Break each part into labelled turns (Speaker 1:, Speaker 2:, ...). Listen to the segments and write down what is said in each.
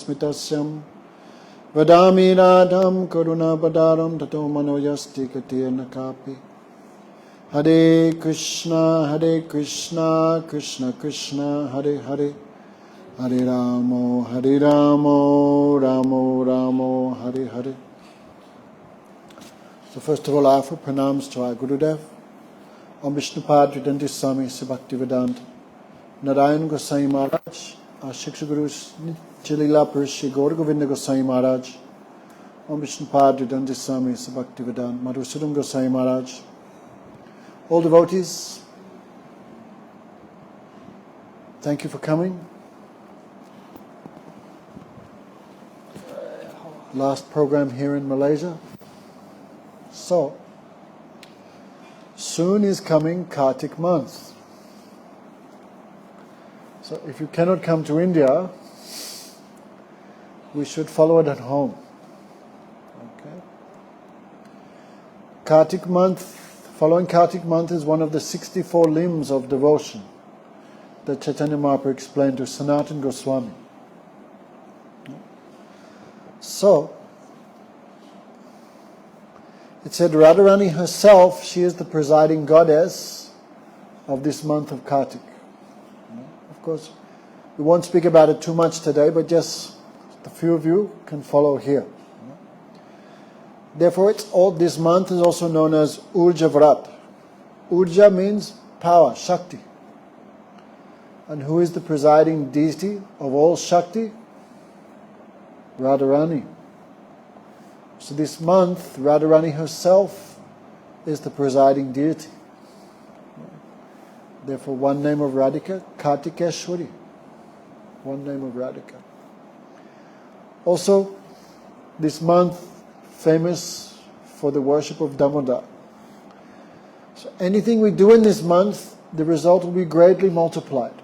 Speaker 1: Smitasyam Vadami Radham Karuna Padaram Tato Manoyasti Katirna Kapi Hare Krishna, Krishna Krishna, Hare Hare Hare Ramo, Ramo Ramo, Hare Hare. So first of all, I offer pranams to our Gurudev, Om Vishnupad Ridanti Swami Bhaktivedanta, Narayan Gosai Maharaj, our Shiksha Gurus, Chilila Parishi Gaur Govinda Gosai Maharaj, Om Vishnupad Ridanti Swami Bhaktivedanta, Madhusudan Gosai Maharaj, all devotees, thank you for coming. Last program here in Malaysia. So, soon is coming Kartik month. So if you cannot come to India, we should follow it at home. Okay. Kartik month, following Kartik month is one of the 64 limbs of devotion that Chaitanya Mahaprabhu explained to Sanatana Goswami. So, it said Radharani herself, she is the presiding goddess of this month of Kartik. Of course, we won't speak about it too much today, but just a few of you can follow here. Therefore, this month is also known as Urja Vrat. Urja means power, Shakti. And who is the presiding deity of all Shakti? Radharani. So this month, Radharani herself is the presiding deity. Therefore, one name of Radhika, Kartikeshwari. One name of Radhika. Also, this month, famous for the worship of Damodar. So anything we do in this month, the result will be greatly multiplied.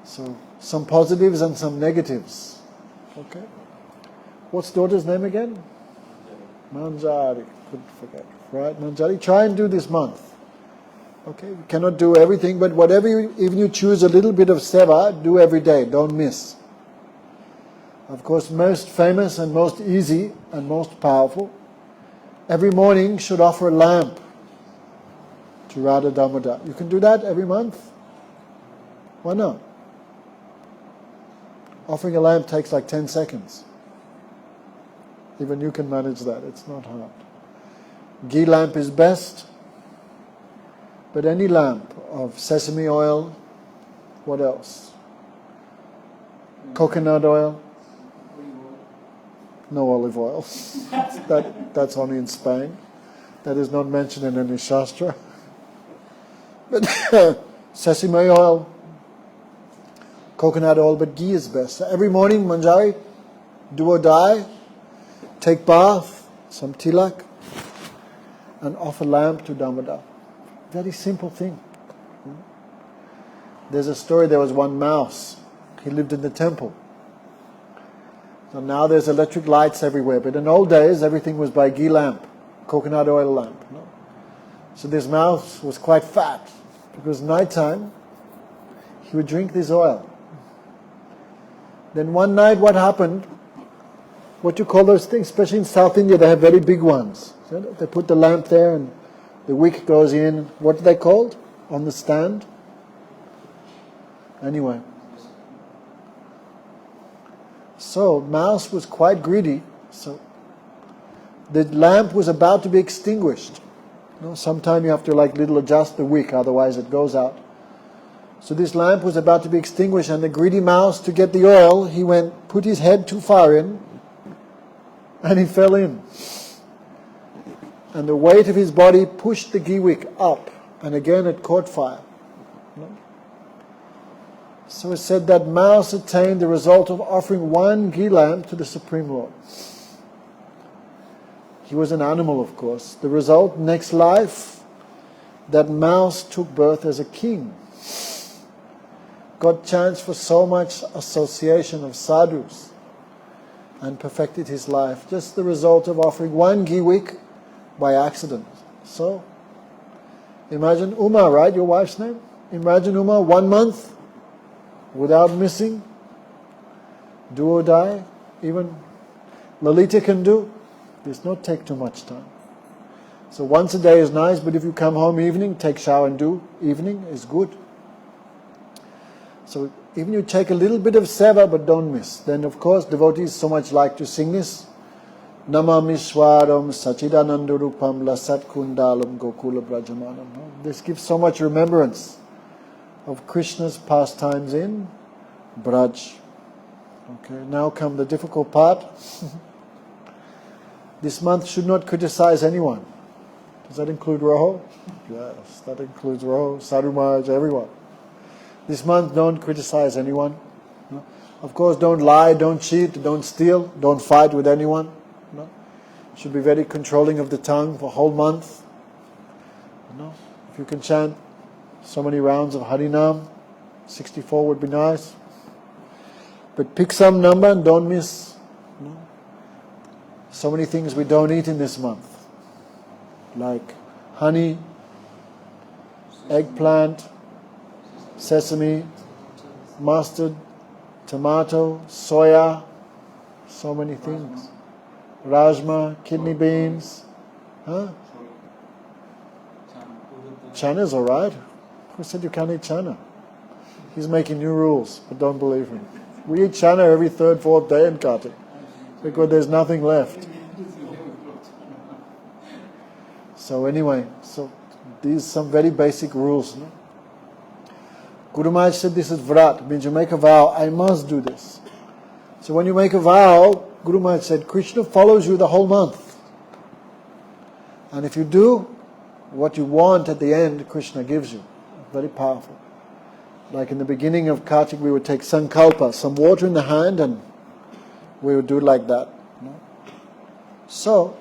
Speaker 1: So, some positives and some negatives. Okay? What's daughter's name again? Manjari. Couldn't forget. Right? Manjari. Try and do this month. Okay? We cannot do everything, but even you choose a little bit of seva, do every day. Don't miss. Of course, most famous and most easy and most powerful, every morning should offer a lamp to Radha Damodar. You can do that every month? Why not? Offering a lamp takes like 10 seconds. Even you can manage that. It's not hard. Ghee lamp is best. But any lamp of sesame oil, what else? Coconut oil? No olive oil. That's only in Spain. That is not mentioned in any Shastra. But sesame oil, coconut oil, but ghee is best. So every morning, Manjari, do or die, take bath, some tilak, and offer lamp to Damodar. Very simple thing. There's a story, there was one mouse. He lived in the temple. So now there's electric lights everywhere, but in old days, everything was by ghee lamp, coconut oil lamp. No? So this mouse was quite fat, because nighttime, he would drink this oil. Then one night, what happened? What you call those things, especially in South India, they have very big ones. So they put the lamp there and the wick goes in. What are they called? On the stand? Anyway. So, mouse was quite greedy. So, the lamp was about to be extinguished. Sometime you have to little adjust the wick, otherwise it goes out. So this lamp was about to be extinguished, and the greedy mouse, to get the oil, he put his head too far in, and he fell in. And the weight of his body pushed the ghee wick up, and again it caught fire. So it said that mouse attained the result of offering one ghee lamp to the Supreme Lord. He was an animal, of course. The result, next life, that mouse took birth as a king. Got chance for so much association of sadhus and perfected his life. Just the result of offering one ghee wick by accident. So, imagine Uma, right? Your wife's name? Imagine Uma, 1 month without missing. do or die, even Lalita can do. Does not take too much time. So once a day is nice, but if you come home evening, take shower and do evening is good. So even you take a little bit of seva, but don't miss. Then of course devotees so much like to sing this. Namamiswaram Sachidanandurupam Lasat Kundalam Gokula Brajamanam. This gives so much remembrance of Krishna's pastimes in Braj. Okay, now come the difficult part. This month should not criticize anyone. Does that include Roho? Yes, that includes Roho, Sadhu Maharaj, everyone. This month don't criticize anyone. No? Of course don't lie, don't cheat, don't steal, don't fight with anyone. No? Should be very controlling of the tongue for a whole month. No? If you can chant so many rounds of Harinam, 64 would be nice. But pick some number and don't miss. No? So many things we don't eat in this month. Like honey, eggplant, sesame, mustard, tomato, soya, so many things. Rajma, kidney beans. Huh? Chana's alright. Who said you can't eat chana? He's making new rules, but don't believe him. We eat chana every third, fourth day in Kartik because there's nothing left. So anyway, so these are some very basic rules. No? Guru Maharaj said this is vrat, means you make a vow, I must do this. So when you make a vow, Guru Maharaj said, Krishna follows you the whole month. And if you do what you want at the end, Krishna gives you. Very powerful. Like in the beginning of Kartik, we would take sankalpa, some water in the hand, and we would do it like that. No? So,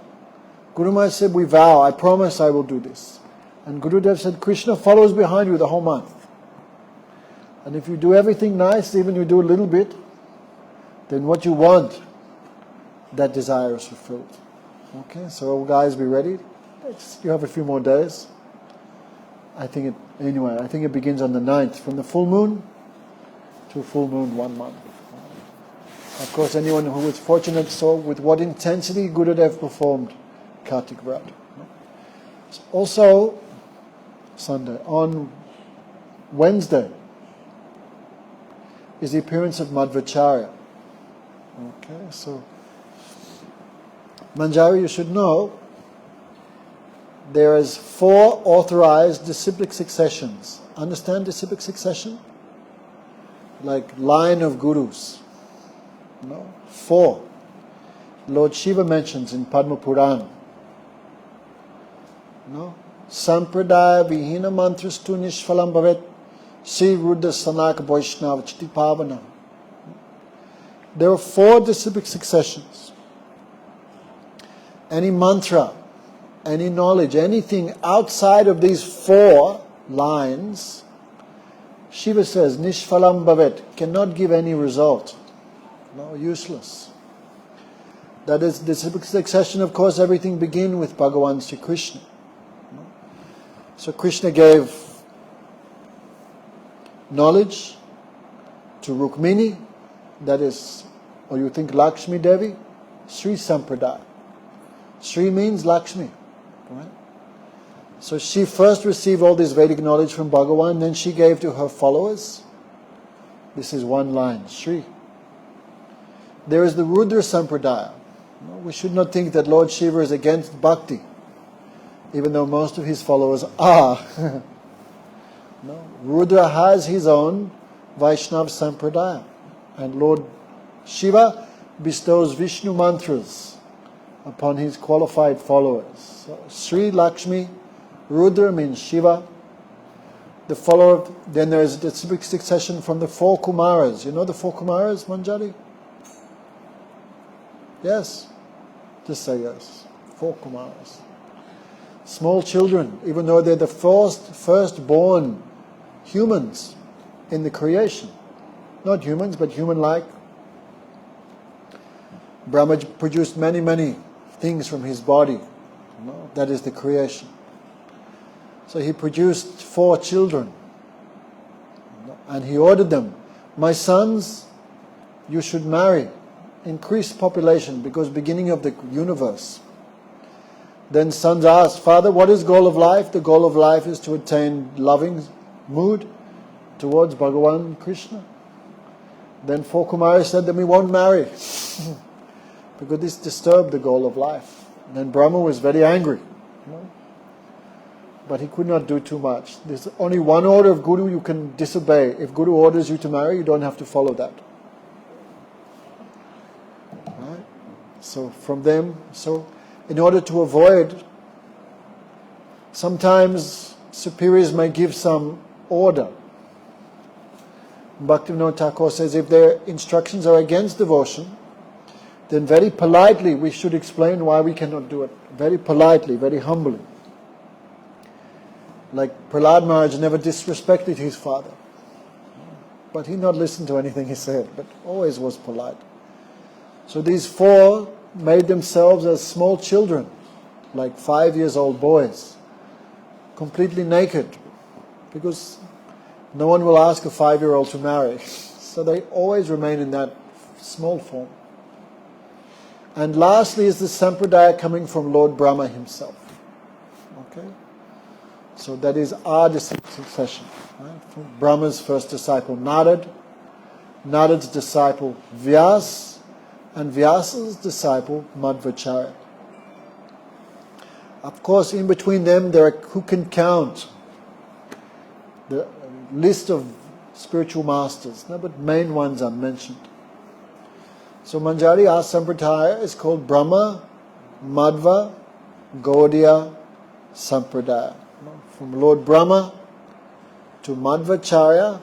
Speaker 1: Guru Maharaj said, we vow, I promise I will do this. And Gurudev said, Krishna follows behind you the whole month. And if you do everything nice, even you do a little bit, then what you want, that desire is fulfilled. Okay, so guys, be ready. You have a few more days. I think it begins on the 9th, from the full moon to full moon 1 month. Of course, anyone who was fortunate saw with what intensity Gurudev performed Kartik Vrat. Also, Sunday, on Wednesday, is the appearance of Madhvacarya. Okay, so Manjari, you should know, there is 4 authorized disciplic successions. Understand disciplic succession? Like line of gurus. No? 4. Lord Shiva mentions in Padma Puran. No? Sampradaya vihina mantrastu nishphalam bhavet Sri Ruddha Sanak Vaishnava Chiti Pavana. There are 4 disciplic successions. Any mantra, any knowledge, anything outside of these 4 lines, Shiva says, Nishphalam Bhavet, cannot give any result. No, useless. That is, disciplic succession, of course, everything begins with Bhagavan Sri Krishna. So Krishna gave knowledge to Rukmini, that is, or you think Lakshmi Devi, Sri Sampradaya. Sri means Lakshmi. Right? So she first received all this Vedic knowledge from Bhagavan, then she gave to her followers. This is one line, Sri. There is the Rudra Sampradaya. We should not think that Lord Shiva is against bhakti, even though most of his followers are. No, Rudra has his own Vaishnav Sampradaya, and Lord Shiva bestows Vishnu mantras upon his qualified followers. So, Sri Lakshmi, Rudra means Shiva. The follower, then there is a disciplic succession from the 4 Kumaras. You know the 4 Kumaras, Manjari? Yes? Just say yes. 4 Kumaras. Small children, even though they're the firstborn humans in the creation. Not humans, but human-like. Brahma produced many, many things from his body. That is the creation. So he produced 4 children. And he ordered them, my sons, you should marry, increase population, because beginning of the universe. Then sons asked, Father, what is goal of life? The goal of life is to attain loving mood towards Bhagavan Krishna. Then 4 Kumaris said, then we won't marry, because this disturbed the goal of life. And then Brahma was very angry. But he could not do too much. There's only one order of Guru you can disobey. If Guru orders you to marry, you don't have to follow that. Right? So from them, in order to avoid, sometimes superiors may give some order. Bhaktivinoda Thakur says if their instructions are against devotion, then very politely we should explain why we cannot do it. Very politely, very humbly. Like Prahlad Maharaj never disrespected his father. But he not listened to anything he said, but always was polite. So these 4 made themselves as small children, like 5-year-old boys, completely naked, because no one will ask a 5-year-old to marry. So they always remain in that small form. And lastly is the Sampradaya coming from Lord Brahma himself. Okay? So that is our succession. Right? From Brahma's first disciple Narad, Narad's disciple Vyas, and Vyasa's disciple Madhvacharya. Of course, in between them, there are who can count the list of spiritual masters, no, but main ones are mentioned. So Manjari, our Sampradaya is called Brahma, Madhva, Gaudiya, Sampradaya. From Lord Brahma to Madhvacharya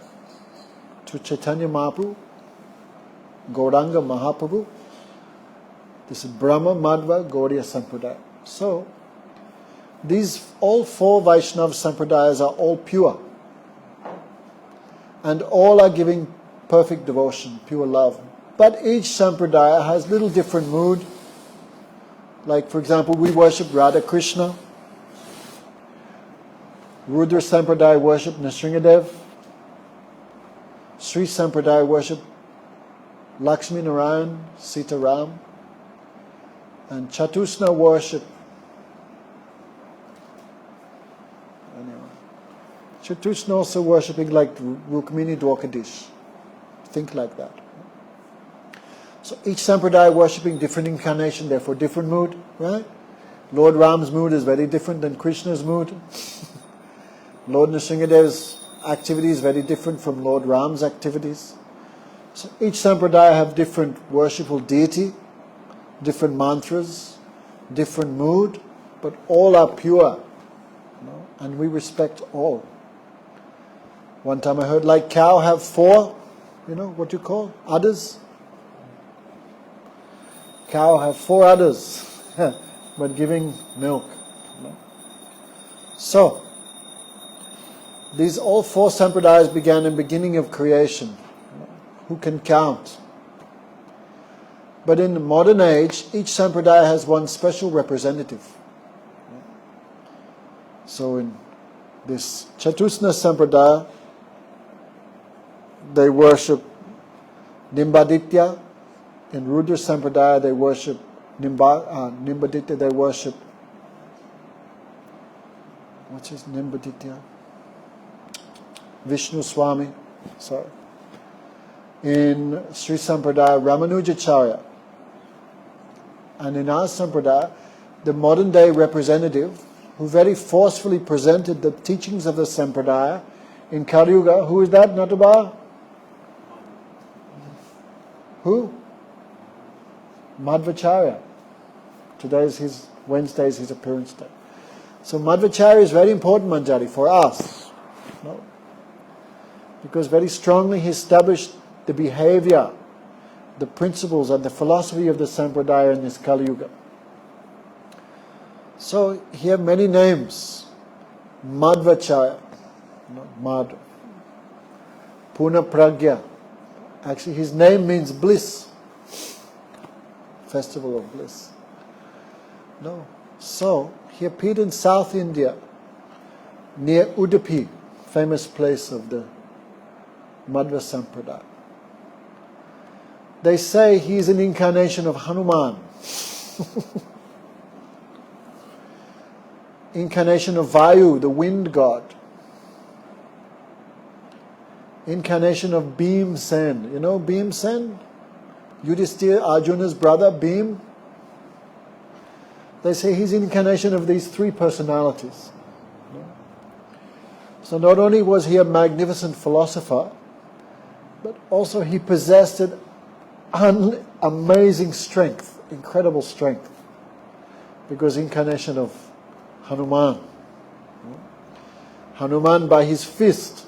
Speaker 1: to Chaitanya Mahaprabhu, Gauranga Mahaprabhu. This is Brahma, Madhva, Gaudiya, Sampradaya. So, these all 4 Vaishnava Sampradayas are all pure. And all are giving perfect devotion, pure love. But each Sampradaya has little different mood. Like, for example, we worship Radha Krishna. Rudra Sampradaya worship Nrsingadev. Sri Sampradaya worship Lakshmi Narayan, Sita Ram. And Chatusna worship Chatusna also worshipping like Rukmini Dwakadish. Think like that. So each Sampradaya worshipping different incarnation, therefore different mood, right? Lord Ram's mood is very different than Krishna's mood. Lord Nrsingadev's activity is very different from Lord Ram's activities. So each Sampradaya have different worshipful deity, different mantras, different mood, but all are pure. And we respect all. One time I heard like cow have 4, what you call, udders. Cow have 4 udders, but giving milk. So, these all 4 Sampradayas began in the beginning of creation. Who can count? But in the modern age, each Sampradaya has one special representative. So in this Chatusna Sampradaya, they worship Nimbaditya. In Rudra Sampradaya, they worship Nimbaditya, they worship, what's his Nimbaditya? Vishnu Swami. Sorry. In Sri Sampradaya, Ramanujacharya. And in our Sampradaya, the modern day representative who very forcefully presented the teachings of the Sampradaya in Kali Yuga. Who is that, Nataba? Who? Madhvacharya. Wednesday is his appearance day. So Madhvacharya is very important, Manjari, for us. No? Because very strongly he established the behavior, the principles and the philosophy of the Sampradaya in this Kali Yuga. So he have many names. Madhvacharya, Madh. Puna Pragya. Actually his name means bliss. Festival of bliss. No. So he appeared in South India, near Udupi, famous place of the Madhva Sampradaya. They say he's an incarnation of Hanuman. Incarnation of Vayu, the wind god. Incarnation of Bhimsen. You know Bhimsen? Yudhishthira, Arjuna's brother, Bhim. They say he's incarnation of these three personalities. So not only was he a magnificent philosopher, but also he possessed an amazing strength, incredible strength, because incarnation of Hanuman. Hanuman, by his fist,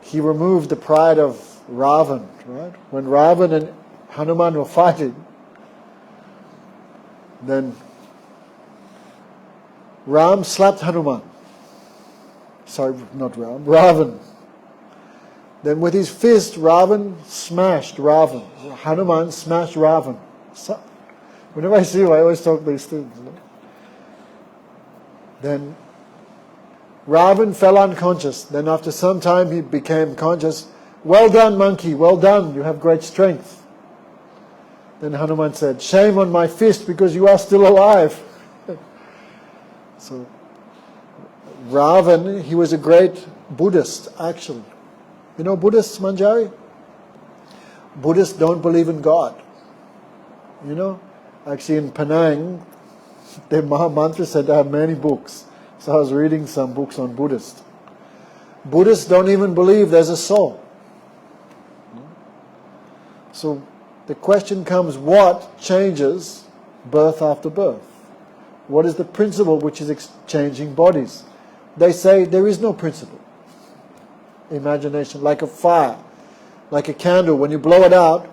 Speaker 1: he removed the pride of Ravan. Right? When Ravan and Hanuman were fighting, then Ram slapped Hanuman. Sorry, not Ram, Ravan. Then with his fist, Ravan smashed Ravan. Hanuman smashed Ravan. So, whenever I see him, I always talk these things. Then Ravan fell unconscious. Then after some time he became conscious. Well done, monkey, well done, you have great strength. Then Hanuman said, shame on my fist because you are still alive. So Ravan, he was a great Buddhist, actually. You know Buddhists, Manjari? Buddhists don't believe in God. You know? Actually in Penang, their Maha said they have many books. So I was reading some books on Buddhists. Buddhists don't even believe there's a soul. So the question comes, what changes birth after birth? What is the principle which is changing bodies? They say there is no principle. Imagination, like a fire, like a candle. When you blow it out,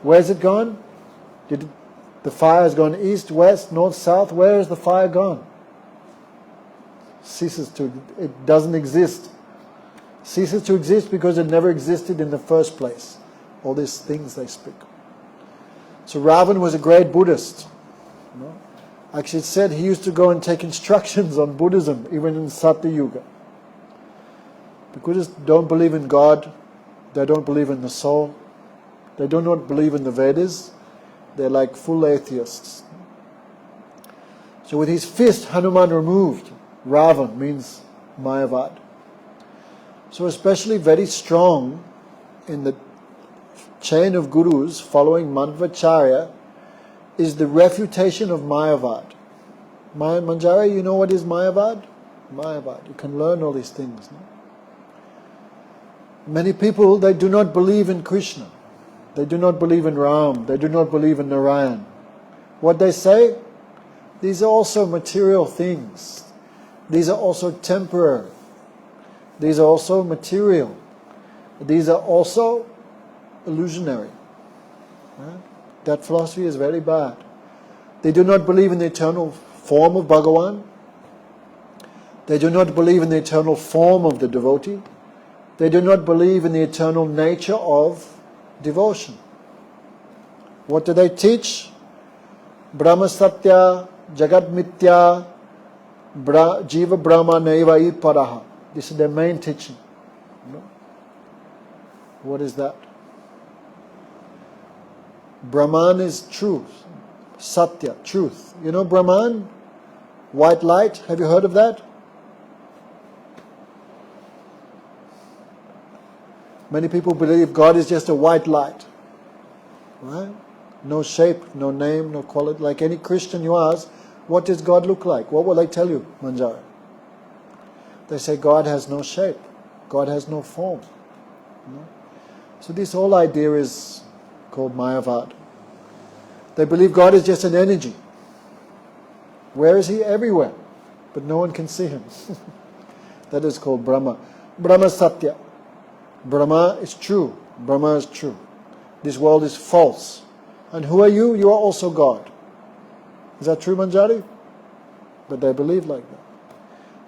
Speaker 1: where's it gone? The fire has gone east, west, north, south. Where is the fire gone? Ceases to, it doesn't exist. Ceases to exist because it never existed in the first place. All these things they speak. So Ravan was a great Buddhist. Actually it said he used to go and take instructions on Buddhism, even in Satya Yuga. The Buddhists don't believe in God, they don't believe in the soul, they do not believe in the Vedas, they're like full atheists. So with his fist, Hanuman removed. Ravan means Mayavard. So especially very strong in the chain of gurus following Madhvacarya is the refutation of Mayavad. Manjari, you know what is Mayavad? Mayavad. You can learn all these things. No? Many people, they do not believe in Krishna. They do not believe in Ram. They do not believe in Narayan. What they say? These are also material things. These are also temporary. These are also material. These are also illusionary. Right? That philosophy is very bad. They do not believe in the eternal form of Bhagavan. They do not believe in the eternal form of the devotee. They do not believe in the eternal nature of devotion. What do they teach? Brahma Satya, Jagat Mithya, Jiva Brahma Naiva Paraha. This is their main teaching. No? What is that? Brahman is truth. Satya, truth. You know Brahman? White light. Have you heard of that? Many people believe God is just a white light. Right? No shape, no name, no quality. Like any Christian you ask, what does God look like? What will they tell you, Manjari? They say God has no shape. God has no form. No? So this whole idea is called Mayavad. They believe God is just an energy. Where is He? Everywhere. But no one can see Him. That is called Brahma. Brahma Satya. Brahma is true. Brahma is true. This world is false. And who are you? You are also God. Is that true, Manjari? But they believe like that.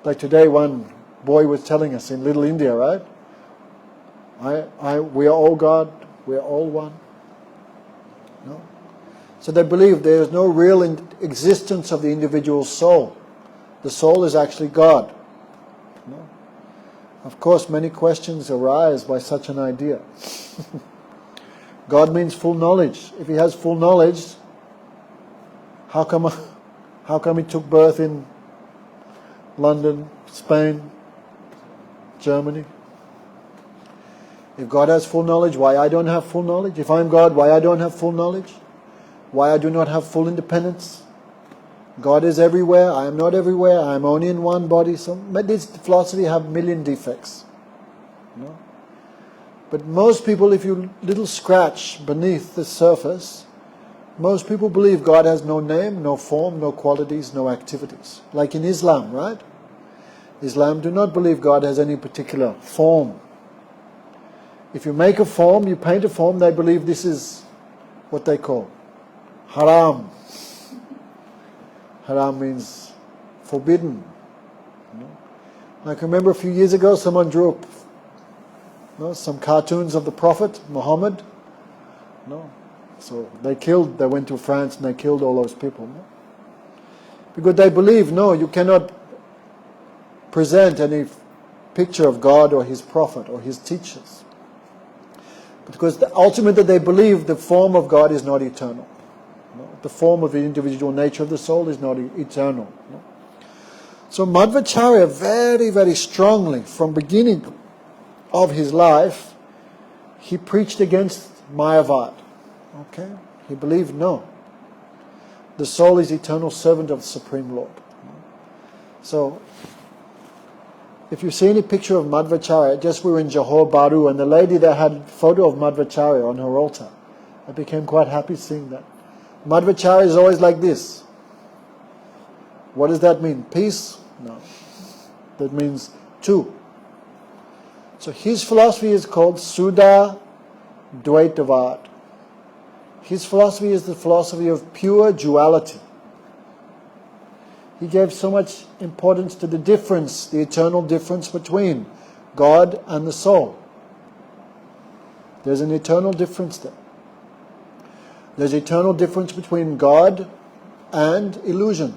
Speaker 1: Like today, one boy was telling us in Little India, right? We are all God. We are all one. No? So they believe there is no real existence of the individual soul. The soul is actually God. No? Of course, many questions arise by such an idea. God means full knowledge. If He has full knowledge, how come He took birth in London, Spain, Germany? If God has full knowledge, why I don't have full knowledge? If I'm God, why I don't have full knowledge? Why I do not have full independence? God is everywhere, I am not everywhere, I am only in one body. So this philosophy have million defects. No? But most people, if you little scratch beneath the surface, most people believe God has no name, no form, no qualities, no activities. Like in Islam, right? Islam do not believe God has any particular form. If you make a form, you paint a form, they believe this is what they call haram. Haram means forbidden. I can remember a few years ago someone drew some cartoons of the Prophet Muhammad. So they went to France and they killed all those people. Because they believe, you cannot present any picture of God or His Prophet or His teachers. Because ultimately they believe the form of God is not eternal. The form of the individual nature of the soul is not eternal. So Madhvacharya very, very strongly, from beginning of his life, he preached against Mayavard. Okay? He believed, no. The soul is eternal servant of the Supreme Lord. So, if you see any picture of Madhvacharya, just we were in Johor Bahru, and the lady that had a photo of Madhvacharya on her altar, I became quite happy seeing that. Madhvacharya is always like this. What does that mean? Peace? No. That means two. So his philosophy is called Suddha Dvaitavad. His philosophy is the philosophy of pure duality. He gave so much importance to the difference, the eternal difference between God and the soul. There's an eternal difference there. There's eternal difference between God and illusion.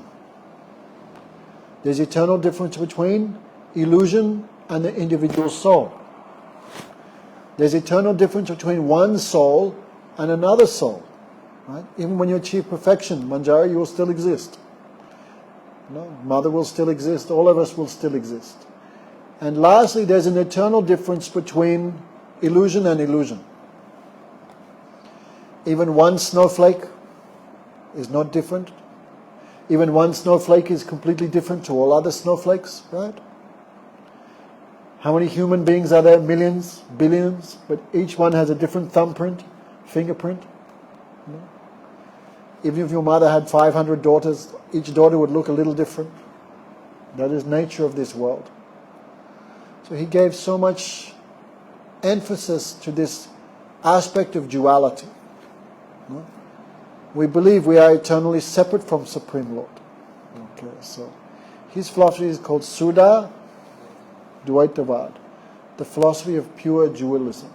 Speaker 1: There's eternal difference between illusion and the individual soul. There's eternal difference between one soul and another soul. Right? Even when you achieve perfection, Manjari, you will still exist. Mother will still exist. All of us will still exist. And lastly, there's an eternal difference between illusion and illusion. Even one snowflake is not different. Even one snowflake is completely different to all other snowflakes, right? How many human beings are there? Millions, billions, but each one has a different thumbprint, fingerprint. Even if your mother had 500 daughters, each daughter would look a little different. That is nature of this world. So he gave so much emphasis to this aspect of duality. We believe we are eternally separate from Supreme Lord. Okay, so his philosophy is called Suddha Dvaitavad, the philosophy of pure dualism.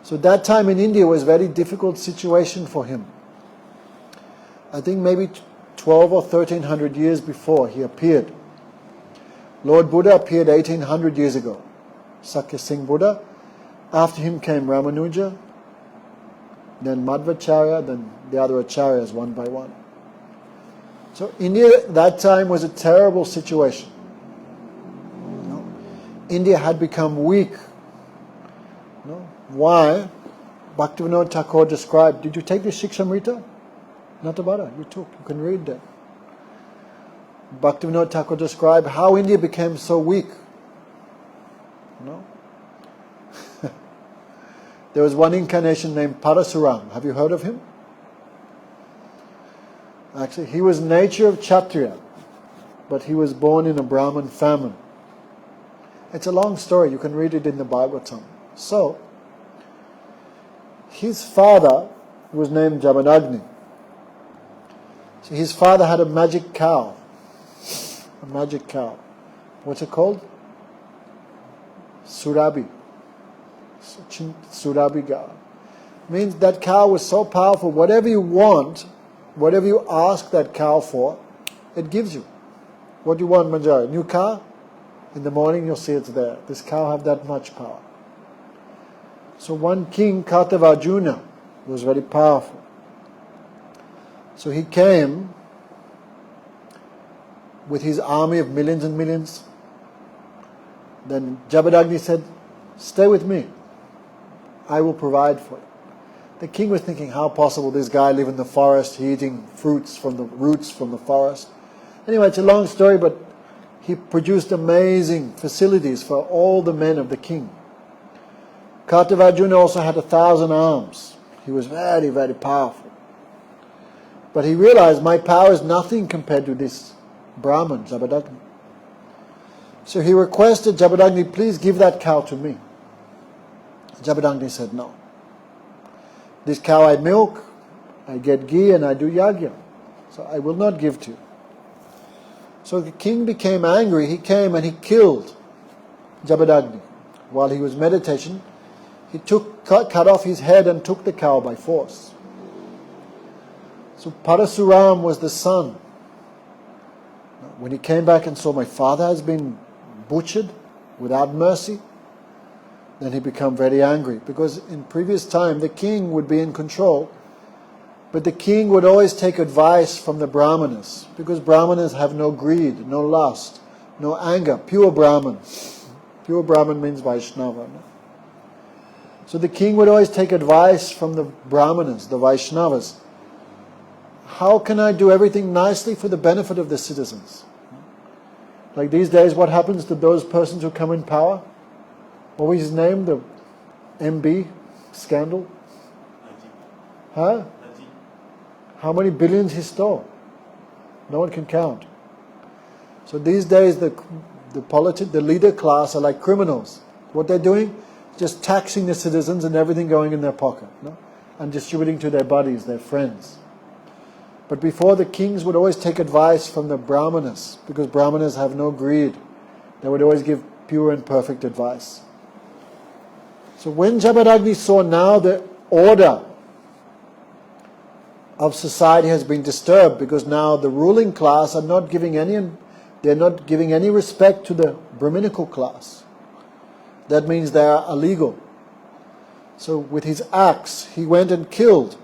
Speaker 1: So that time in India was a very difficult situation for him. I think maybe 12 or 1300 years before he appeared. Lord Buddha appeared 1800 years ago. Sakya Singh Buddha. After him came Ramanuja, then Madhvacharya, then the other acharyas one by one. So India at that time was a terrible situation. India had become weak. Why? Bhaktivinoda Thakur described, did you take the Shikshamrita? Natabara, you took, you can read that. Bhaktivinoda Thakur described how India became so weak. There was one incarnation named Parasuram. Have you heard of him? Actually, he was nature of Kshatriya, but he was born in a Brahmin family. It's a long story. You can read it in the Bhagavatam. So, his father was named Jabanagni. So his father had a magic cow. A magic cow. What's it called? Surabi. Surabi cow. Means that cow was so powerful, whatever you want, whatever you ask that cow for, it gives you. What do you want, Manjari? New car? In the morning you'll see it's there. This cow have that much power. So one king, Kartavajuna, was very powerful. So he came with his army of millions and millions. Then Jabadagni said, "Stay with me. I will provide for you." The king was thinking, how possible this guy live in the forest, he eating fruits from the roots from the forest. Anyway, it's a long story, but he produced amazing facilities for all the men of the king. Kartavajuna also had 1,000 arms. He was very, very powerful. But he realized, my power is nothing compared to this Brahman, Jabadagni. So he requested Jabadagni, please give that cow to me. Jabadagni said, no. This cow I milk, I get ghee, and I do yagya. So I will not give to you. So the king became angry. He came and he killed Jabadagni. While he was meditation, he cut off his head and took the cow by force. So Parasuram was the son. When he came back and saw my father has been butchered without mercy, then he became very angry, because in previous time the king would be in control, but the king would always take advice from the Brahmanas, because Brahmanas have no greed, no lust, no anger, pure Brahman. Pure Brahman means Vaishnava. No? So the king would always take advice from the Brahmanas, the Vaishnavas. How can I do everything nicely for the benefit of the citizens? Like these days, what happens to those persons who come in power? What was his name? The MB scandal? Huh? How many billions he stole? No one can count. So these days, the leader class are like criminals. What they're doing? Just taxing the citizens and everything going in their pocket, no? And distributing to their buddies, their friends. But before, the kings would always take advice from the Brahmanas, because Brahmanas have no greed. They would always give pure and perfect advice. So when Jabadagni saw now the order of society has been disturbed, because now the ruling class are not giving any respect to the Brahminical class. That means they are illegal. So with his axe, he went and killed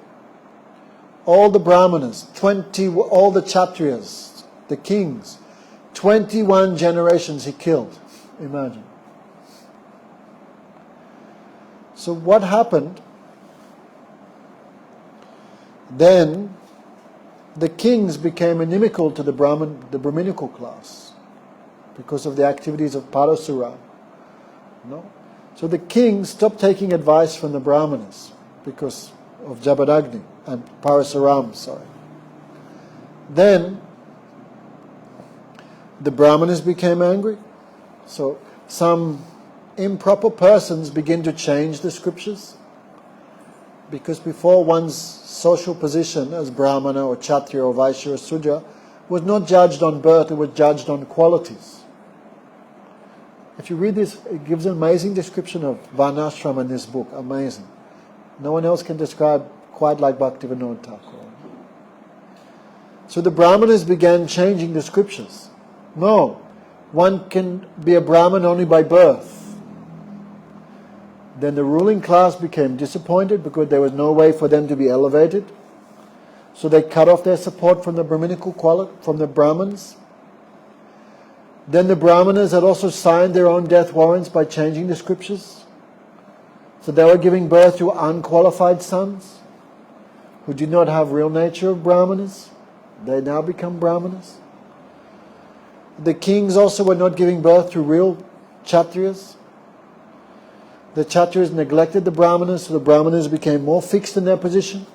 Speaker 1: all the Brahmanas, all the Kshatriyas, the kings. 21 generations he killed. Imagine. So what happened? Then the kings became inimical to the Brahminical class because of the activities of Parasuram. No? So the kings stopped taking advice from the Brahmanas because of Jabadagni and Parasuram, Then the Brahmanas became angry. So some improper persons begin to change the scriptures, because before, one's social position as Brahmana or Kshatriya or Vaishya or Sudra was not judged on birth, it was judged on qualities. If you read this, it gives an amazing description of Varnashram in this book. Amazing. No one else can describe quite like Bhaktivinoda Thakur. So the Brahmanas began changing the scriptures. No, one can be a Brahman only by birth. Then the ruling class became disappointed because there was no way for them to be elevated. So they cut off their support from the Brahminical quality, from the Brahmins. Then the Brahmanas had also signed their own death warrants by changing the scriptures. So they were giving birth to unqualified sons who did not have real nature of Brahmanas. They now become Brahmanas. The kings also were not giving birth to real Kshatriyas. The Kshatriyas neglected the Brahmanas, so the Brahmanas became more fixed in their position.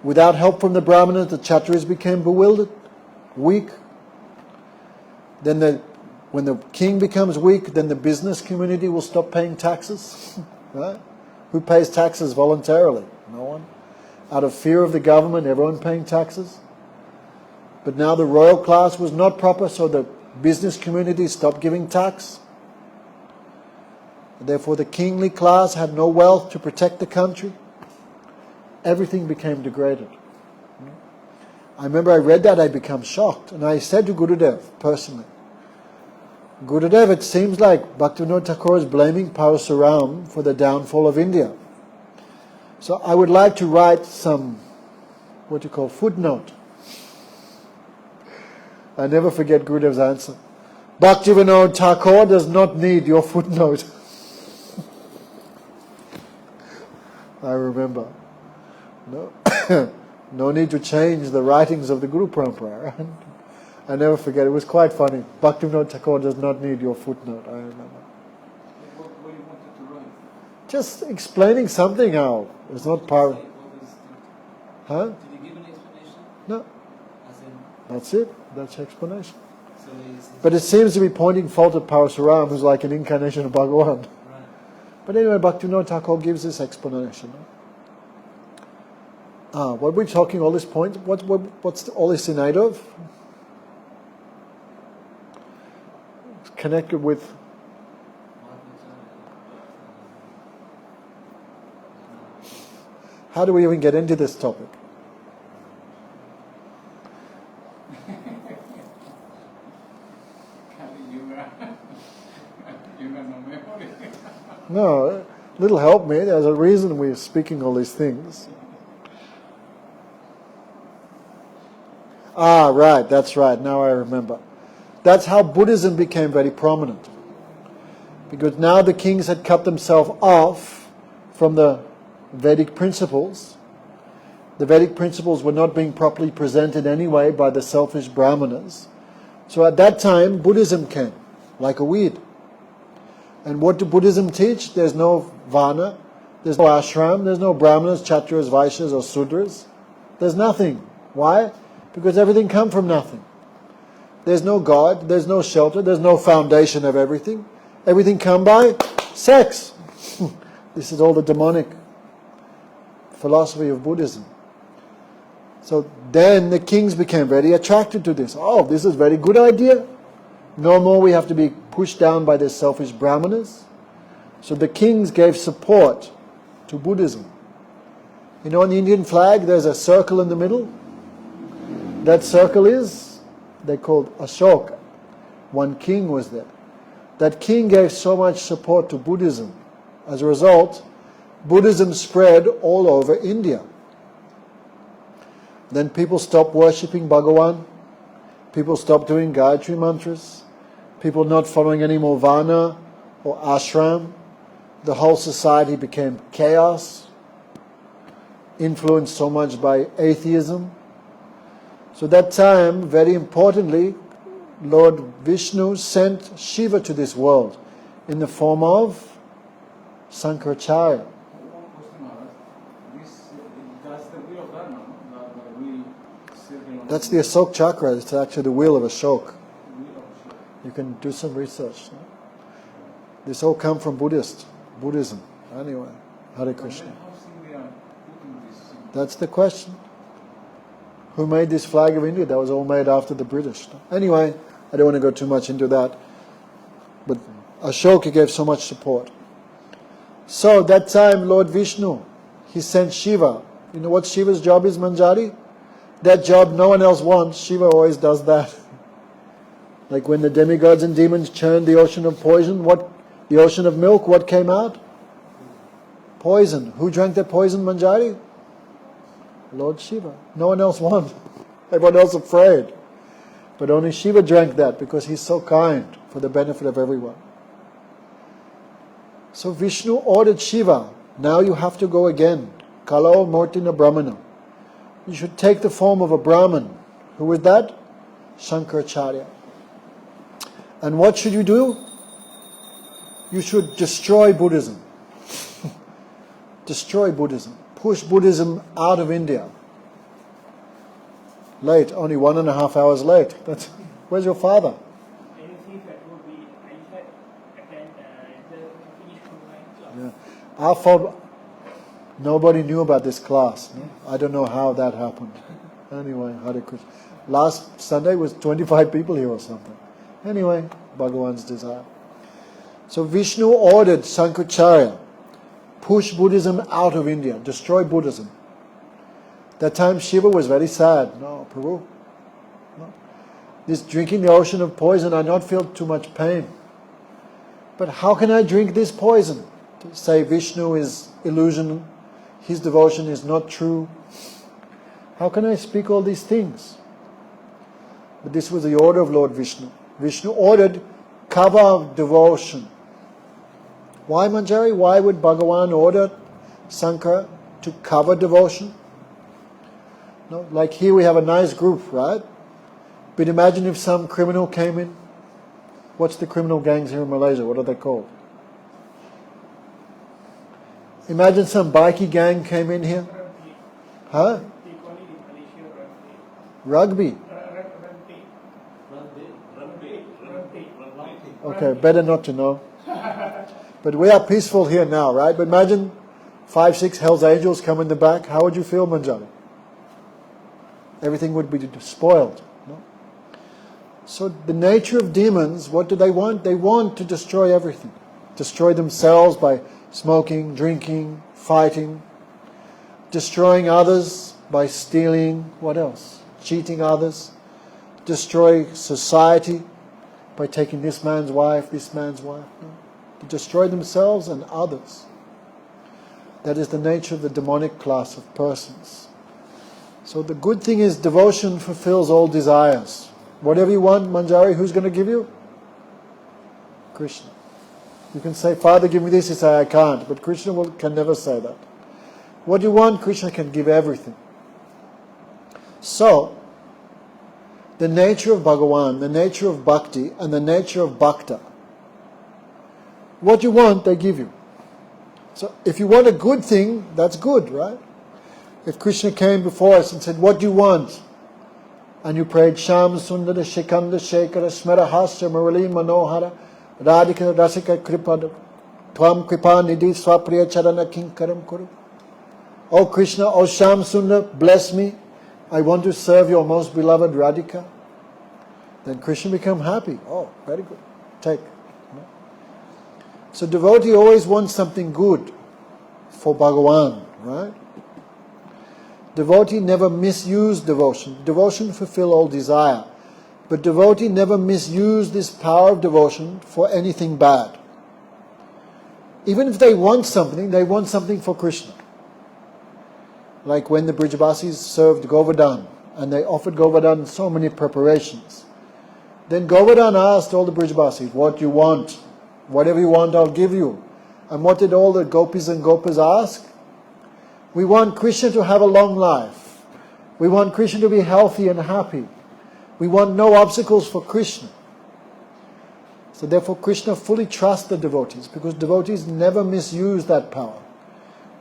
Speaker 1: Without help from the Brahmanas, the Kshatriyas became bewildered, weak. Then when the king becomes weak, then the business community will stop paying taxes. Right? Who pays taxes voluntarily? No one. Out of fear of the government, everyone paying taxes. But now the royal class was not proper, so the business community stopped giving tax. Therefore, the kingly class had no wealth to protect the country. Everything became degraded. I remember I read that, I became shocked. And I said to Gurudev personally, Gurudev, it seems like Bhaktivinoda Thakur is blaming Parasuram for the downfall of India. So I would like to write some, footnote. I never forget Gurudev's answer. Bhaktivinoda Thakur does not need your footnote. I remember. No, no need to change the writings of the Guru Parampara. I never forget. It was quite funny. Bhaktivinoda Thakur does not need your footnote. I remember.
Speaker 2: What you wanted to write?
Speaker 1: Just explaining something how it's not power. Huh?
Speaker 2: Did you give an explanation?
Speaker 1: No.
Speaker 2: As in,
Speaker 1: That's it. That's the explanation.
Speaker 2: so
Speaker 1: But it seems to be pointing fault at Parasuram, who's like an incarnation of Bhagavan.
Speaker 2: right.
Speaker 1: But anyway, Bhaktivinoda Thakur gives this explanation. What are we talking all this point? What's all this in aid of? It's connected with. How do we even get into this topic? No, little help me. There's a reason we're speaking all these things. Ah, right, that's right. Now I remember. That's how Buddhism became very prominent. Because now the kings had cut themselves off from the Vedic principles. The Vedic principles were not being properly presented anyway by the selfish Brahmanas. So at that time, Buddhism came, like a weed. And what did Buddhism teach? There's no Varna, there's no ashram, there's no Brahmanas, Kshatriyas, Vaishyas or Sudras. There's nothing. Why? Because everything comes from nothing. There's no God, there's no shelter, there's no foundation of everything. Everything comes by sex. This is all the demonic philosophy of Buddhism. So then the kings became very attracted to this. Oh, this is a very good idea. No more we have to be pushed down by the selfish Brahmanas. So the kings gave support to Buddhism. You know, on the Indian flag there's a circle in the middle. That circle is, they called Ashoka. One king was there. That king gave so much support to Buddhism. As a result, Buddhism spread all over India. Then people stopped worshipping Bhagavan. People stopped doing Gayatri mantras. People not following any more Varna or ashram. The whole society became chaos, influenced so much by atheism. So that time, very importantly, Lord Vishnu sent Shiva to this world in the form of Sankaracharya. That's the Ashoka chakra. It's actually the wheel of Ashoka. You can do some research. This all comes from Buddhism. Anyway, Hare Krishna. That's the question. Who made this flag of India? That was all made after the British. Anyway, I don't want to go too much into that. But Ashoka gave so much support. So that time, Lord Vishnu, he sent Shiva. You know what Shiva's job is, Manjari? That job no one else wants. Shiva always does that. Like when the demigods and demons churned the ocean of poison, the ocean of milk, what came out? Poison. Who drank that poison, Manjari? Lord Shiva. No one else wanted. Everyone else afraid. But only Shiva drank that because he's so kind for the benefit of everyone. So Vishnu ordered Shiva, now you have to go again. Kalo Mortina Brahmana. You should take the form of a Brahman. Who is that? Shankaracharya. And what should you do? You should destroy Buddhism. Destroy Buddhism. Push Buddhism out of India. Late, only 1.5 hours late. Where's your father? Yeah. Our fault. Nobody knew about this class. No? I don't know how that happened. Anyway, Hare Krishna. Last Sunday was 25 people here or something. Anyway, Bhagavan's desire. So Vishnu ordered Sankaracharya, push Buddhism out of India, destroy Buddhism. That time Shiva was very sad. No, Prabhu. No. This drinking the ocean of poison, I not feel too much pain. But how can I drink this poison? To say Vishnu is illusion, his devotion is not true. How can I speak all these things? But this was the order of Lord Vishnu. Vishnu ordered cover devotion. Why, Manjari? Why would Bhagavan order Sankara to cover devotion? No, like here we have a nice group, right? But imagine if some criminal came in. What's the criminal gangs here in Malaysia? What are they called? Imagine some bikie gang came in here. Huh? Rugby. Okay, better not to know. But we are peaceful here now, right? But imagine 5, 6 Hell's Angels come in the back. How would you feel, Manjari? Everything would be spoiled. No? So the nature of demons, what do they want? They want to destroy everything. Destroy themselves by smoking, drinking, fighting. Destroying others by stealing. What else? Cheating others. Destroy society by taking this man's wife, this man's wife. No? To destroy themselves and others. That is the nature of the demonic class of persons. So the good thing is devotion fulfills all desires. Whatever you want, Manjari, who's going to give you? Krishna. You can say, Father, give me this. You say, I can't. But Krishna can never say that. What you want, Krishna can give everything. So, the nature of Bhagavan, the nature of bhakti, and the nature of bhakta. What you want, they give you. So if you want a good thing, that's good, right? If Krishna came before us and said, what do you want? And you prayed, Sham Sundara Shikanda Shekara Smara Hasya Murali Manohara Radhika Rasika Kripada Tvam Kripa Nidhi Swapriya Charana Kinkaram Kuru. Oh Krishna, oh Sham Sundar, bless me. I want to serve your most beloved Radhika. Then Krishna become happy. Oh, very good. Take. So devotee always wants something good for Bhagavan, right? Devotee never misuse devotion. Devotion fulfill all desire. But devotee never misuse this power of devotion for anything bad. Even if they want something for Krishna. Like when the Brijavasis served Govardhan, and they offered Govardhan so many preparations. Then Govardhan asked all the Brijavasis, what you want? Whatever you want, I'll give you. And what did all the gopis and gopas ask? We want Krishna to have a long life. We want Krishna to be healthy and happy. We want no obstacles for Krishna. So therefore Krishna fully trusts the devotees, because devotees never misuse that power.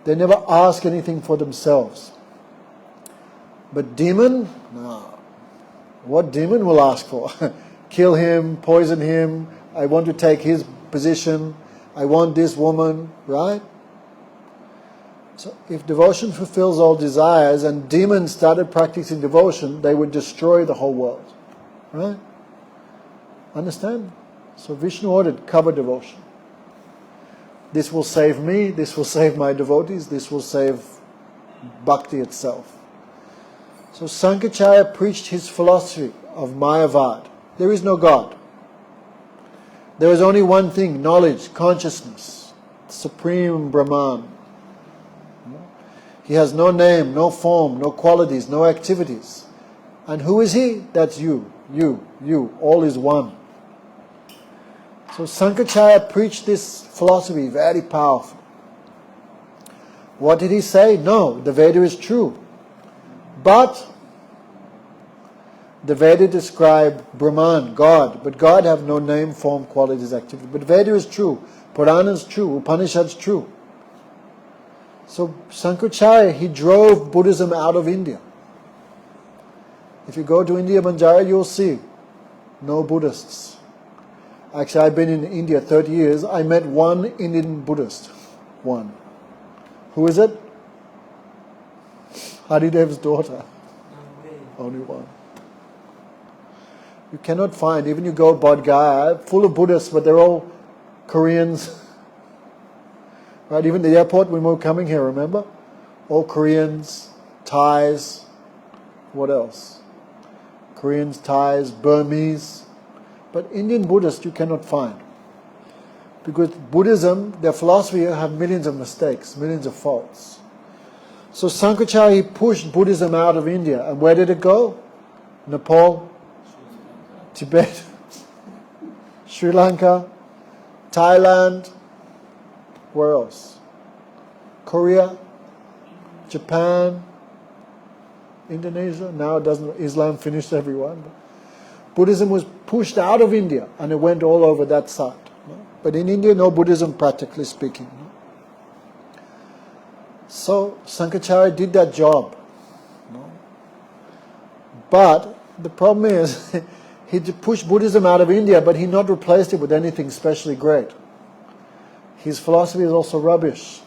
Speaker 1: They never ask anything for themselves. But demon? No. What demon will ask for? Kill him, poison him, I want to take his position, I want this woman, right? So if devotion fulfills all desires and demons started practicing devotion, they would destroy the whole world. Right? Understand? So Vishnu ordered cover devotion. This will save me, this will save my devotees, this will save bhakti itself. So Sankaracharya preached his philosophy of Mayavard. There is no God. There is only one thing, knowledge, consciousness, supreme Brahman. He has no name, no form, no qualities, no activities. And who is he? That's you. All is one. So Sankaracharya preached this philosophy, very powerful. What did he say? No, the Veda is true. But the Veda describe Brahman, God, but God have no name, form, qualities, activity. But Veda is true, Purana is true, Upanishad is true. So Sankaracharya, he drove Buddhism out of India. If you go to India, Manjari, you'll see no Buddhists. Actually, I've been in India 30 years. I met one Indian Buddhist. One. Who is it? Haridev's daughter. Only one. You cannot find, even you go Bodh Gaya, full of Buddhists, but they're all Koreans. Right, even the airport when we were coming here, remember? All Koreans, Thais, what else? Koreans, Thais, Burmese. But Indian Buddhists you cannot find. Because Buddhism, their philosophy have millions of mistakes, millions of faults. So Sankaracharya, he pushed Buddhism out of India. And where did it go? Nepal, Tibet, Sri Lanka, Thailand, where else? Korea, Japan, Indonesia. Now Islam finished everyone. Buddhism was pushed out of India and it went all over that side. But in India, no Buddhism practically speaking. So Sankaracharya did that job. But the problem is, he pushed Buddhism out of India, but he not replaced it with anything specially great. His philosophy is also rubbish.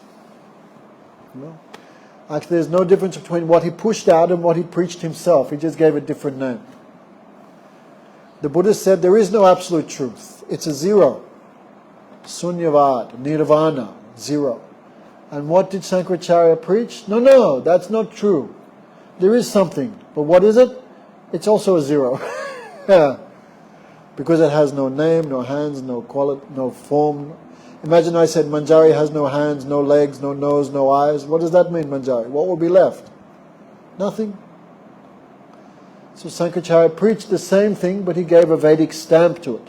Speaker 1: Actually, there's no difference between what he pushed out and what he preached himself. He just gave a different name. The Buddha said there is no absolute truth. It's a zero. Sunyavad, nirvana, zero. And what did Sankaracharya preach? No, that's not true. There is something. But what is it? It's also a zero. Because it has no name, no hands, no quality, no form. Imagine I said Manjari has no hands, no legs, no nose, no eyes. What does that mean, Manjari? What will be left? Nothing. So Sankaracharya preached the same thing, but he gave a Vedic stamp to it.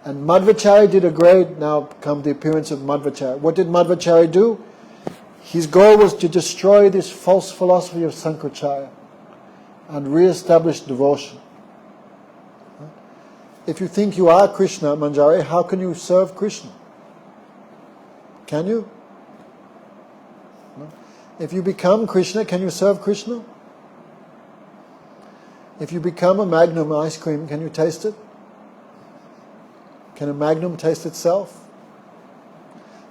Speaker 1: And Madhvacharya did a great, now come the appearance of Madhvacharya. What did Madhvacharya do? His goal was to destroy this false philosophy of Sankaracharya and re-establish devotion. If you think you are Krishna, Manjari, how can you serve Krishna? Can you? No? If you become Krishna, can you serve Krishna? If you become a Magnum ice cream, can you taste it? Can a Magnum taste itself?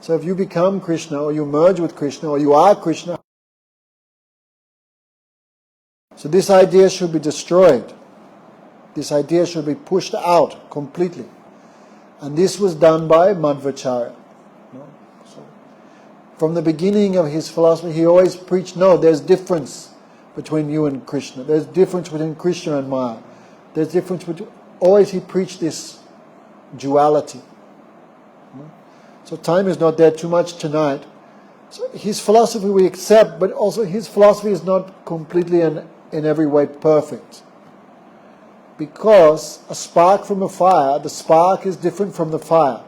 Speaker 1: So if you become Krishna, or you merge with Krishna, or you are Krishna, so this idea should be destroyed. This idea should be pushed out completely. And this was done by Madhvacharya. So from the beginning of his philosophy, he always preached, no, there's difference between you and Krishna. There's difference between Krishna and Maya. There's difference between... Always he preached this duality. So time is not there too much tonight. So his philosophy we accept, but also his philosophy is not completely and in every way perfect. Because a spark from a fire, the spark is different from the fire.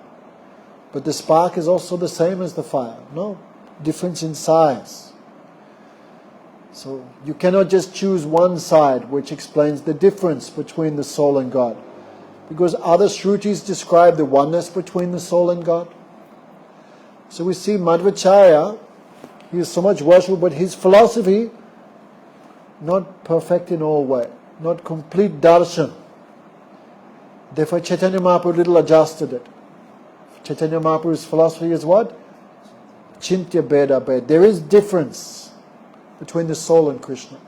Speaker 1: But the spark is also the same as the fire. No difference in size. So you cannot just choose one side which explains the difference between the soul and God. Because other Shrutis describe the oneness between the soul and God. So we see Madhvacharya, he is so much worshipful, but his philosophy not perfect in all way. Not complete darshan. Therefore Chaitanya Mahaprabhu little adjusted it. Chaitanya Mahaprabhu's philosophy is what? Chintya Beda Bed. There is difference between the soul and Krishna.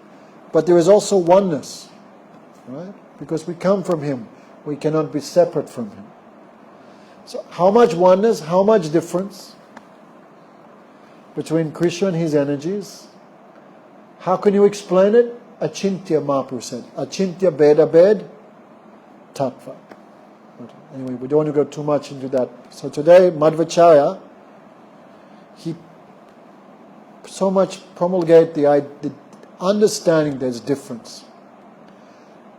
Speaker 1: But there is also oneness. Right? Because we come from him. We cannot be separate from him. So how much oneness, how much difference between Krishna and his energies? How can you explain it? Achintya, Mahaprabhu said. Achintya Beda Bed Tattva. But anyway, we don't want to go too much into that. So today, Madhvacharya, he so much promulgate the understanding there's difference.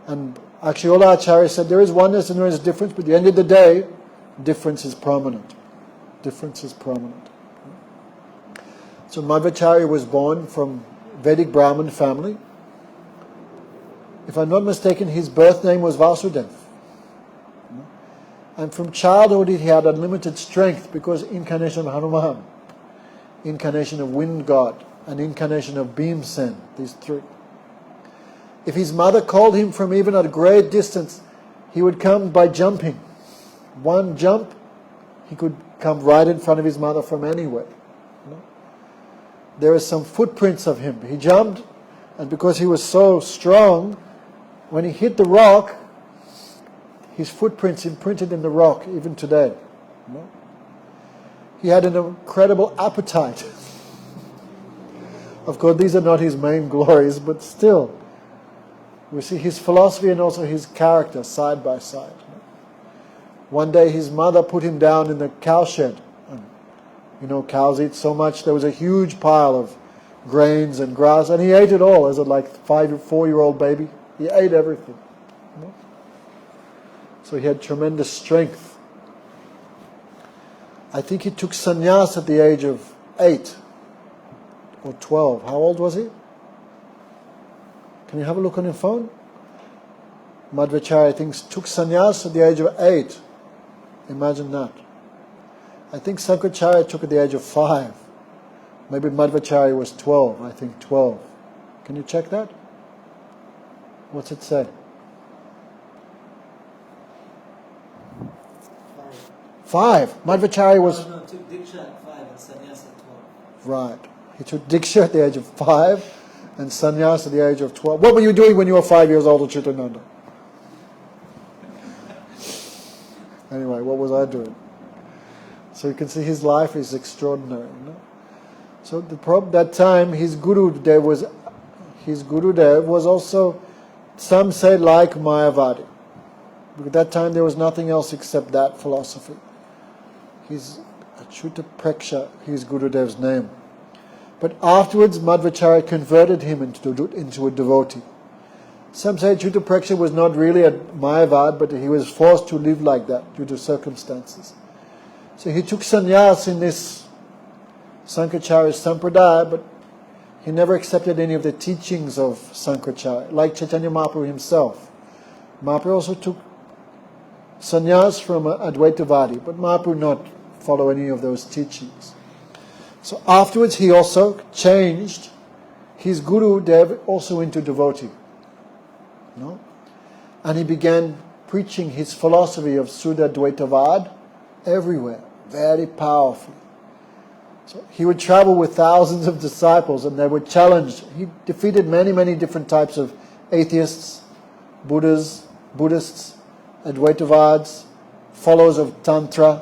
Speaker 1: And actually all Acharyas said there is oneness and there is difference, but at the end of the day, difference is prominent. Difference is prominent. So Madhvacharya was born from Vedic Brahmin family. If I'm not mistaken, his birth name was Vasudev. And from childhood he had unlimited strength because incarnation of Hanuman, incarnation of wind god, and incarnation of Bhimsen, these three. If his mother called him from even at a great distance, he would come by jumping. One jump, he could come right in front of his mother from anywhere. There are some footprints of him. He jumped, and because he was so strong, when he hit the rock, his footprints imprinted in the rock even today. He had an incredible appetite. Of course, these are not his main glories, but still, We see his philosophy and also his character side by side. One day his mother put him down in the cowshed. And, cows eat so much. There was a huge pile of grains and grass, and he ate it all as a 4-year-old baby. He ate everything. So he had tremendous strength. I think he took sannyas at the age of 8 or 12. How old was he? Can you have a look on your phone? Madhvacharya, I think, took sannyas at the age of 8. Imagine that. I think Sankaracharya took at the age of 5. Maybe Madhvacharya was 12. I think 12. Can you check that? What's it say? 5. Madhvacharya was...
Speaker 2: No, took Diksha at 5 and sannyas at 12.
Speaker 1: Right. He took Diksha at the age of 5 and sannyas at the age of 12. What were you doing when you were 5 years old, Chitananda? Anyway, what was I doing? So you can see his life is extraordinary. So that time his Gurudev was also, some say, like Mayavard. Because at that time there was nothing else except that philosophy. His Achyuta Preksha, his Gurudev's name. But afterwards Madhvacharya converted him into a devotee. Some say Achyuta Preksha was not really a Mayavad, but he was forced to live like that due to circumstances. So he took sannyas in this Sankaracharya Sampradaya, but he never accepted any of the teachings of Sankaracharya, like Chaitanya Mahaprabhu himself. Mahaprabhu also took sannyas from Advaitavadi, but Mahaprabhu not follow any of those teachings. So afterwards he also changed his Guru Dev also into devotee. And he began preaching his philosophy of Suddha Dvaitavad everywhere, very powerful. So he would travel with thousands of disciples and they were challenged. He defeated many, many different types of atheists, Buddhists, Advaitavads, followers of Tantra,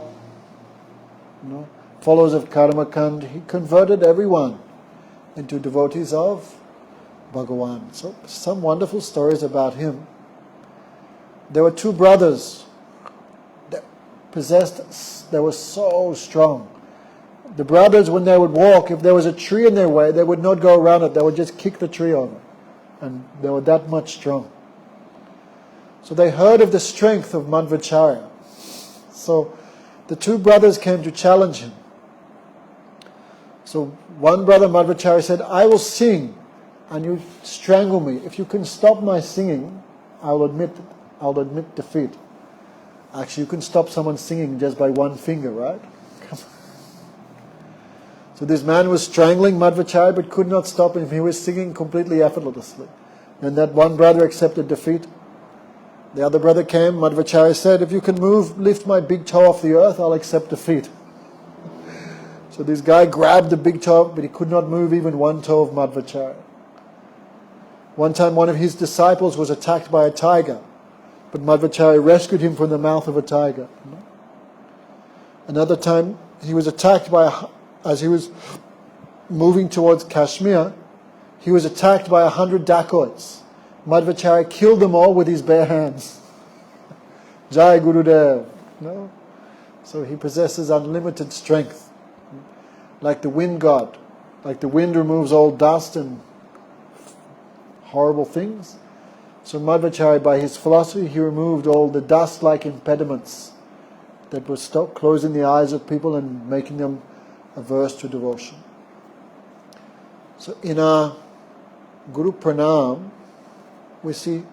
Speaker 1: followers of Karmakand. He converted everyone into devotees of Bhagavan. So some wonderful stories about him. There were 2 brothers that they were so strong. The brothers, when they would walk, if there was a tree in their way, they would not go around it, they would just kick the tree over. And they were that much strong. So they heard of the strength of Madhvacharya. So the 2 brothers came to challenge him. So one brother, Madhvacharya, said, I will sing and you strangle me. If you can stop my singing, I'll admit defeat. Actually, you can stop someone singing just by one finger, right? So this man was strangling Madhvacharya but could not stop him. He was singing completely effortlessly. And that one brother accepted defeat. The other brother came, Madhvacharya said, if you can lift my big toe off the earth, I'll accept defeat. So this guy grabbed the big toe, but he could not move even one toe of Madhvacharya. One time one of his disciples was attacked by a tiger, but Madhvacharya rescued him from the mouth of a tiger. Another time he was attacked as he was moving towards Kashmir, he was attacked by 100 dacoits. Madhvacharya killed them all with his bare hands. Jai Gurudev. So he possesses unlimited strength. Like the wind god. Like the wind removes all dust and horrible things. So Madhvacharya, by his philosophy, he removed all the dust-like impediments that were closing the eyes of people and making them averse to devotion. So in our Guru Pranam, we see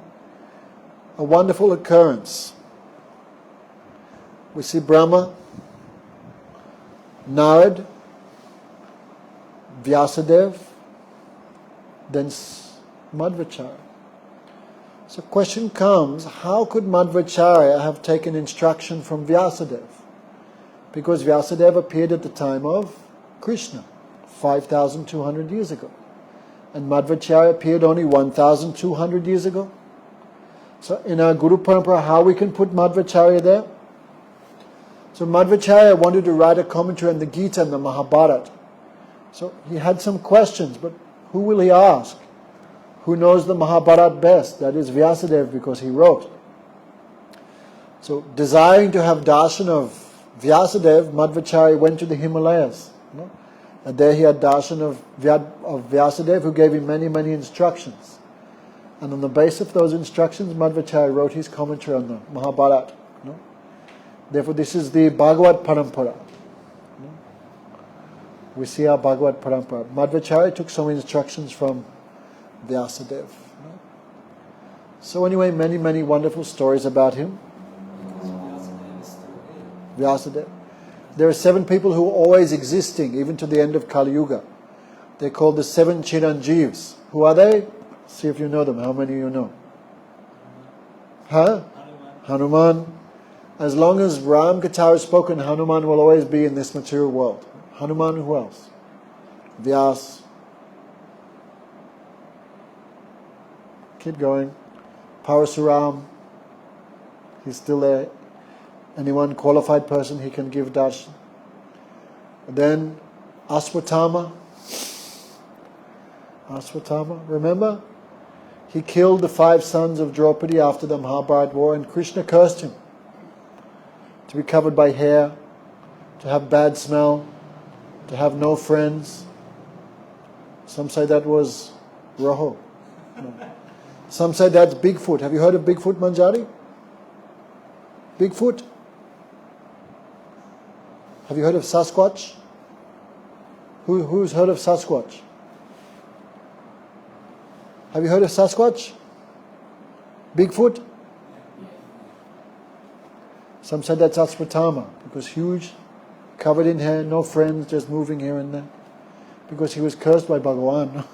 Speaker 1: a wonderful occurrence. We see Brahma, Narad, Vyasadeva, then Madhvacharya. So question comes, how could Madhvacharya have taken instruction from Vyasadeva? Because Vyasadeva appeared at the time of Krishna, 5,200 years ago. And Madhvacharya appeared only 1,200 years ago. So in our Guru Parampara, how we can put Madhvacharya there? So Madhvacharya wanted to write a commentary on the Gita and the Mahabharata. So he had some questions, but who will he ask? who knows the Mahabharata best? That is Vyasadeva, because he wrote. So desiring to have darshan of Vyasadeva, Madhvacharya went to the Himalayas. And there he had darshan of Vyasadeva, who gave him many, many instructions. And on the basis of those instructions, Madhvacharya wrote his commentary on the Mahabharata. Therefore, this is the Bhagavad Parampara. We see our Bhagavad Parampara. Madhvacharya took some instructions from Vyasadeva. So anyway, many, many wonderful stories about him. Vyasadeva. There are 7 people who are always existing, even to the end of Kali Yuga. They're called the 7 Chiranjeevs. Who are they? See if you know them. How many you know? Huh? Hanuman. As long as Ram Katha is spoken, Hanuman will always be in this material world. Hanuman, who else? Vyas. Keep going. Parasuram. He's still there. Anyone qualified person, he can give darshan. Then Aswatthama. Aswatthama, remember? He killed the 5 sons of Draupadi after the Mahabharata war, and Krishna cursed him to be covered by hair, to have bad smell, to have no friends. Some say that was Roho. No. Some say that's Bigfoot. Have you heard of Bigfoot, Manjari? Bigfoot? Have you heard of Sasquatch? Who's heard of Sasquatch? Have you heard of Sasquatch? Bigfoot? Some said that's Aswatthama, because huge, covered in hair, no friends, just moving here and there. Because he was cursed by Bhagavan.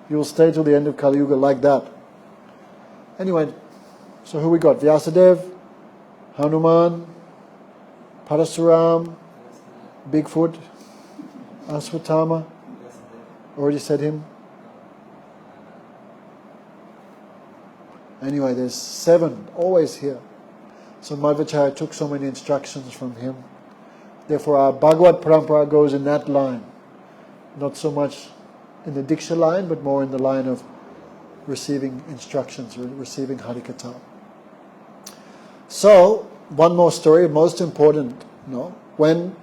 Speaker 1: He will stay till the end of Kali Yuga like that. Anyway, so who we got? Vyasadeva, Hanuman, Parasuram, Bigfoot, Aswatthama. Already said him. Anyway, there's 7 always here. So Madhvacharya took so many instructions from him. Therefore our Bhagavad Parampara goes in that line. Not so much in the Diksha line, but more in the line of receiving instructions, receiving Harikatha. So, one more story, most important. When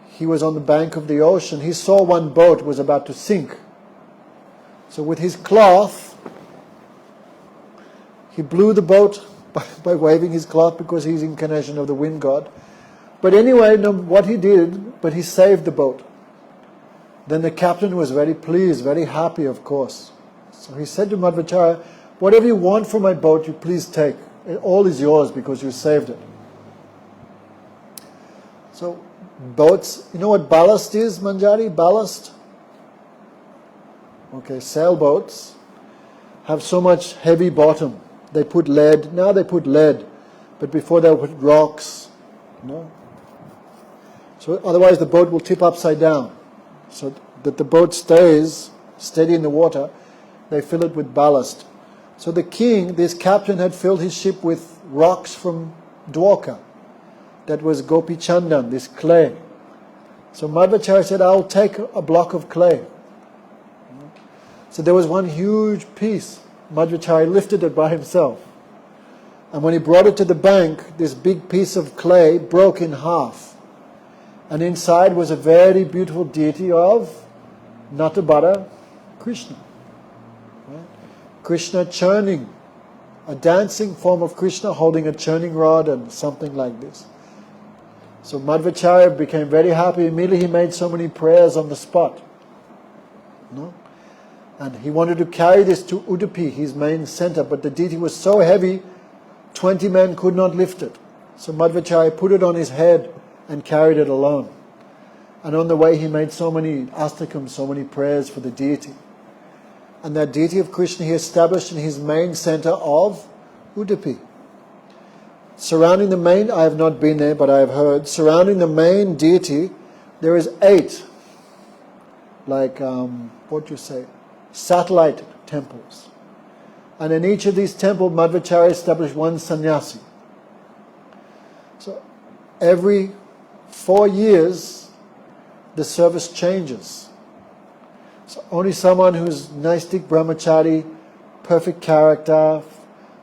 Speaker 1: he was on the bank of the ocean, he saw one boat was about to sink. So with his cloth, he blew the boat by waving his cloth, because he's incarnation of the wind god. But anyway, what he did, but he saved the boat. Then the captain was very pleased, very happy, of course. So he said to Madhvacharya, whatever you want from my boat, you please take. All is yours because you saved it. So boats, you know what ballast is, Manjari? Ballast? Okay, sailboats have so much heavy bottom. They put lead. Now they put lead. But before they put rocks. So otherwise the boat will tip upside down. So that the boat stays steady in the water, they fill it with ballast. So the king, this captain, had filled his ship with rocks from Dwarka. That was Gopi Chandan, this clay. So Madhvacharya said, I'll take a block of clay. So there was one huge piece. Madhvacharya lifted it by himself. And when he brought it to the bank, this big piece of clay broke in half. And inside was a very beautiful deity of Natabara, Krishna. Right? Krishna churning, a dancing form of Krishna holding a churning rod and something like this. So Madhvacharya became very happy. Immediately he made so many prayers on the spot. And he wanted to carry this to Udupi, his main center, but the deity was so heavy, 20 men could not lift it. So Madhvacharya put it on his head and carried it alone. And on the way he made so many astakams, so many prayers for the deity. And that deity of Krishna he established in his main center of Udupi. Surrounding the main, I have not been there, but I have heard, surrounding the main deity, there is 8, satellite temples. And in each of these temples, Madhvacharya established one sannyasi. So every 4 years, the service changes. So only someone who's Naistik Brahmachari, perfect character.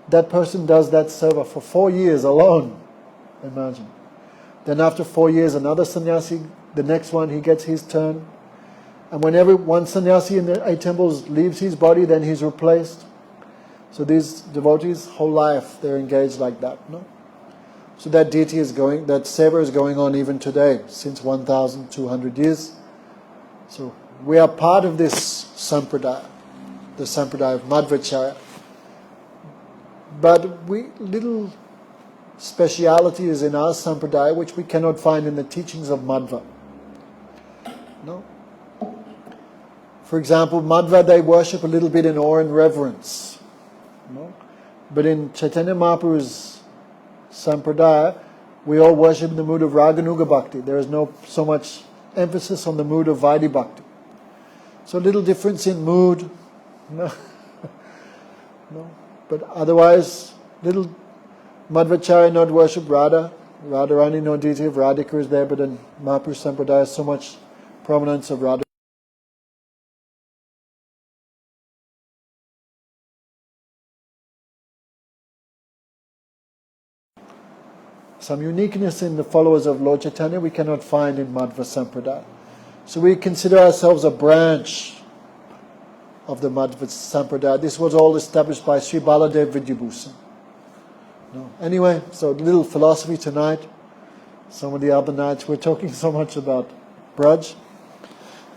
Speaker 1: That person does that seva for 4 years alone. Imagine. Then after 4 years, another sannyasi, the next one, he gets his turn. And whenever one sannyasi in the 8 temples leaves his body, then he's replaced. So these devotees, whole life, they're engaged like that. No? So that deity is going, that seva is going on even today, since 1,200 years. So we are part of this sampradaya, the sampradaya of Madhvacharya. But little specialities in our sampradaya which we cannot find in the teachings of Madhva. No? For example, Madhva, they worship a little bit in awe and reverence. No? But in Chaitanya Mahaprabhu's sampradaya, we all worship in the mood of Raganuga Bhakti. There is no so much emphasis on the mood of Vaidhi Bhakti. So a little difference in mood. No. No. But otherwise, little Madhvacharya not worship Radha. Radharani, no deity of Radhika is there, but in Mahaprabhu Sampradaya, so much prominence of Radha. Some uniqueness in the followers of Lord Chaitanya we cannot find in Madhva Sampradaya. So we consider ourselves a branch of the Madhva Sampradaya. This was all established by Sri Baladev Vidyabhusan. No. Anyway, so a little philosophy tonight. Some of the other nights we're talking so much about Braj.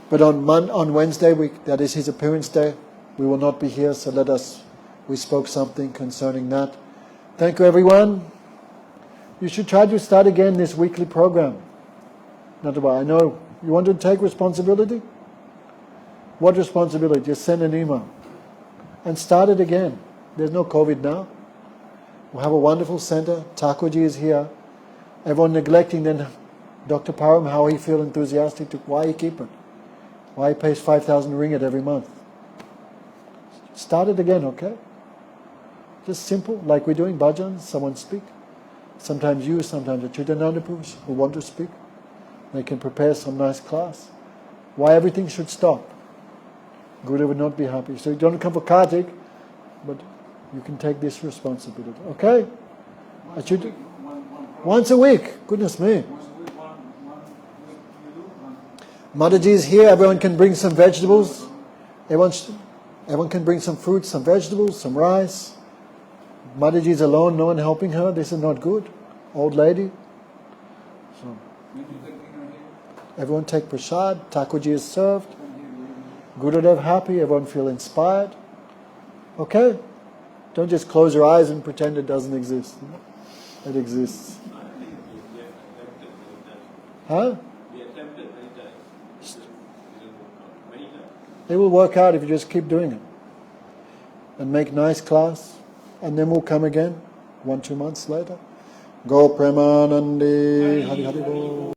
Speaker 1: But on Wednesday, that is his appearance day, we will not be here, so we spoke something concerning that. Thank you, everyone. You should try to start again this weekly program. Not about, I know, you want to take responsibility? What responsibility? Just send an email. And start it again. There's no COVID now. We'll have a wonderful center. Thakurji is here. Everyone neglecting, then Dr. Param, how he feel enthusiastic to, why he keep it? Why he pays 5,000 ringgit every month? Start it again, okay? Just simple, like we're doing bhajans, someone speak. Sometimes you, sometimes the Chaitananda Purush who want to speak. They can prepare some nice class. Why everything should stop? Guru would not be happy. So you don't come for Kartik, but you can take this responsibility. Okay? Once a week. Goodness me. Mataji is here. Everyone can bring some vegetables. Everyone can bring some fruits, some vegetables, some rice. Mataji is alone, no one helping her. This is not good. Old lady. So, everyone take prasad. Thakurji is served. Gurudev happy. Everyone feel inspired. Okay? Don't just close your eyes and pretend it doesn't exist. It exists. Huh? It will work out if you just keep doing it. And make nice class. And then we'll come again 1-2 months later. Go Premanandi Hari Hari Bol.